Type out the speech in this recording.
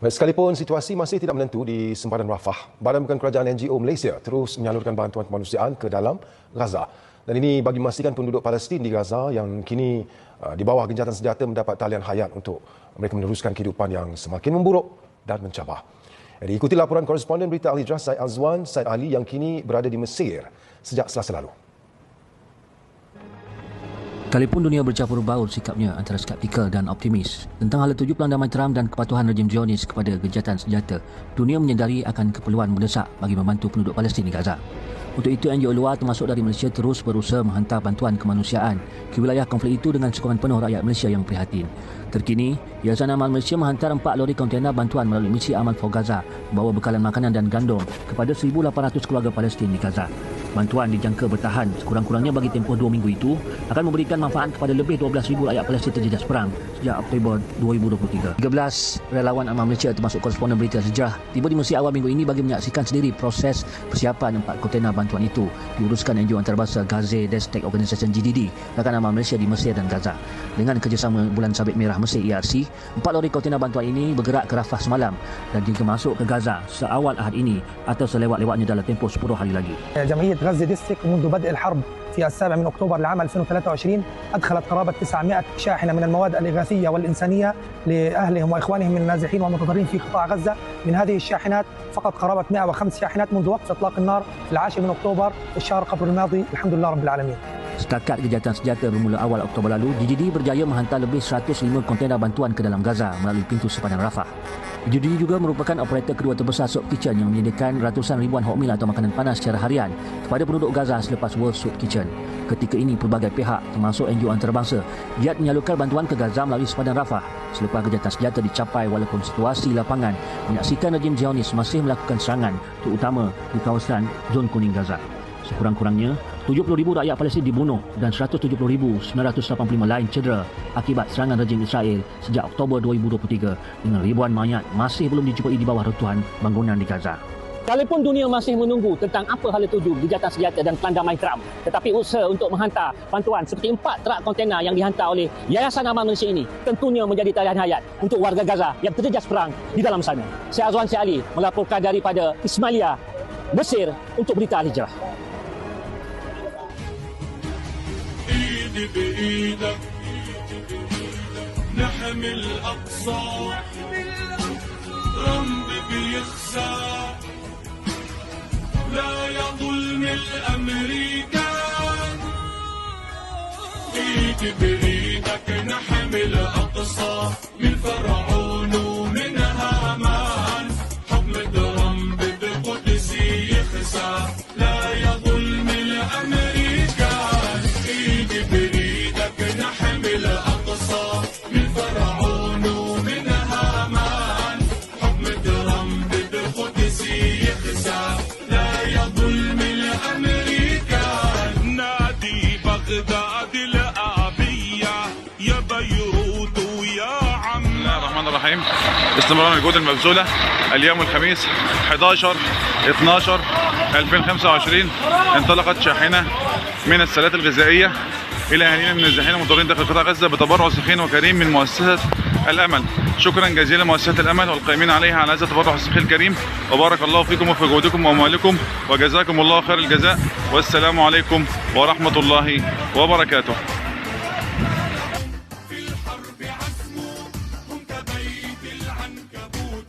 Sekalipun situasi masih tidak menentu di sempadan Rafah, Badan Bukan Kerajaan NGO Malaysia terus menyalurkan bantuan kemanusiaan ke dalam Gaza. Dan ini bagi memastikan penduduk Palestin di Gaza yang kini di bawah gencatan senjata mendapat talian hayat untuk mereka meneruskan kehidupan yang semakin memburuk dan mencabar. Ikuti laporan koresponden berita Al Hijrah Said Azwan Said Ali yang kini berada di Mesir sejak Selasa lalu. Sekalipun dunia bercampur baur sikapnya antara skeptikal dan optimis tentang hala tuju Perdana Menteri Trump dan kepatuhan rejim Zionis kepada gencatan senjata, dunia menyedari akan keperluan mendesak bagi membantu penduduk Palestin di Gaza. Untuk itu, NGO luar termasuk dari Malaysia terus berusaha menghantar bantuan kemanusiaan ke wilayah konflik itu dengan sokongan penuh rakyat Malaysia yang prihatin. Terkini, Yayasan Amal Malaysia menghantar 4 lori kontena bantuan melalui misi Amal for Gaza membawa bekalan makanan dan gandum kepada 1,800 keluarga Palestin di Gaza. Bantuan dijangka bertahan sekurang-kurangnya bagi tempoh 2 minggu itu akan memberikan manfaat kepada lebih 12,000 rakyat Palestin terjejas perang sejak Oktober 2023. 13 relawan Amal Malaysia termasuk koresponden berita Sejarah tiba di Mesir awal minggu ini bagi menyaksikan sendiri proses persiapan 4 kontena bantuan itu diuruskan NGO antarabangsa Gaza Destek Organisation GDD rakan Amal Malaysia di Mesir dan Gaza. Dengan kerjasama Bulan Sabit Merah Mesir ERC, 4 lori kontena bantuan ini bergerak ke Rafah semalam dan juga masuk ke Gaza seawal Ahad ini atau selewat-lewatnya dalam tempoh 10 hari lagi. جمعية غزة ديستريكت منذ بدء الحرب في 7 من أكتوبر لعام 2023 أدخلت قرابة 900 شاحنة من المواد الإغاثية والإنسانية لأهلهم وإخوانهم من النازحين والمتضررين في قطاع غزة. من هذه الشاحنات فقط قرابة 105 شاحنات منذ وقف إطلاق النار في 10 من أكتوبر في الشهر قبل الماضي. الحمد لله رب العالمين. Setakat gencatan senjata bermula awal Oktober lalu, GDD berjaya menghantar lebih 105 kontena bantuan ke dalam Gaza melalui pintu sepadan Rafah. GDD juga merupakan operator kedua terbesar Soup Kitchen yang menyediakan ratusan ribuan hot meal atau makanan panas secara harian kepada penduduk Gaza selepas World Soup Kitchen. Ketika ini, pelbagai pihak termasuk NGO antarabangsa giat menyalurkan bantuan ke Gaza melalui sepadan Rafah selepas gencatan senjata dicapai walaupun situasi lapangan menyaksikan rejim Zionis masih melakukan serangan terutama di kawasan zon kuning Gaza. Sekurang-kurangnya 70,000 rakyat Palestin dibunuh dan 170,985 lain cedera akibat serangan rejim Israel sejak Oktober 2023 dengan ribuan mayat masih belum dijumpai di bawah runtuhan bangunan di Gaza. Sekalipun dunia masih menunggu tentang apa hala tuju gencatan senjata dan Pelan Damai Trump, tetapi usaha untuk menghantar bantuan seperti 4 trak kontena yang dihantar oleh Yayasan Amal Malaysia ini tentunya menjadi talian hayat untuk warga Gaza yang terjejas perang di dalam sana. Saya Azwan Said Ali melaporkan daripada Ismailia, Mesir untuk berita Al Hijrah. بإيدك نحمي الأقصى رمب بيخسى لا يظلم الأمريكان إيد بإيدك نحمي الأقصى من فرعون ومن هامان حكم ترامب بقدسي يخسى لا يظلم الأمريكان إيد بإيدك نحمي الأقصى من فرعون ومن هامان حكم ترامب بقدسي يخسى لا يظلم الأمريكان نادي بغداد الآبية يا بيروت ويا عم. بسم الله الرحمن الرحيم. استمرار الجهود المبذولة اليوم الخميس 11/12/2025 انطلقت شاحنة من السلات الغذائية إلى أهالينا من النازحين المضطرين داخل قطاع غزة بتبرع سخي وكريم من مؤسسة الأمل. شكرا جزيلا مؤسسة الأمل والقائمين عليها على هذا التبرع السخي الكريم، وبارك الله فيكم وفي جهودكم وأموالكم وجزاكم الله خير الجزاء، والسلام عليكم ورحمة الله وبركاته. في الحرب عزمه هم كبيت العنكبوت